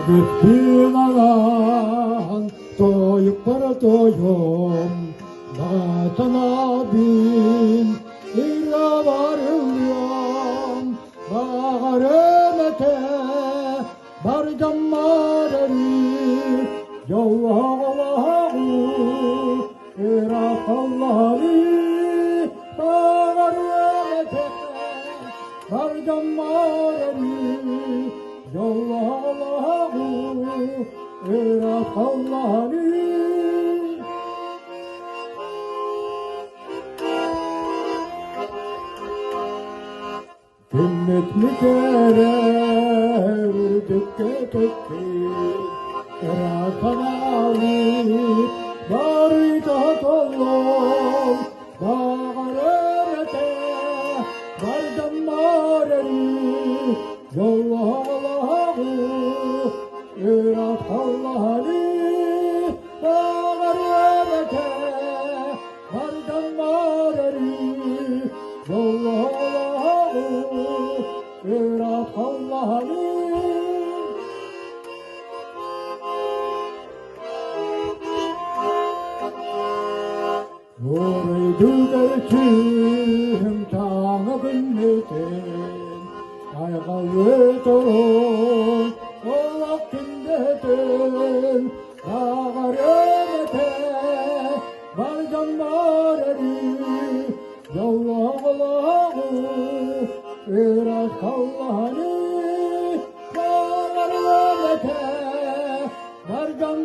Gittin anan doyup para doyum Natana bin illa varıyorum Bağırımete barcam marari Yallahu irak Allah'ı Bağırımete barcam marari Yallahu irak Allah'ı Ümmet mi kere vurdukka tekki Yaratan Ali bari taht ollum Bağırırete barcam marari Yallahu irak Allah'ı Bağırırete barcam marari Yallahu irak Allah'ı Vuruydu gerçim tanı bilmedin Aygalı torun o vaktindetin Bağırımete barcam marari Yallahu irak Allah'ı Bağırımete barcam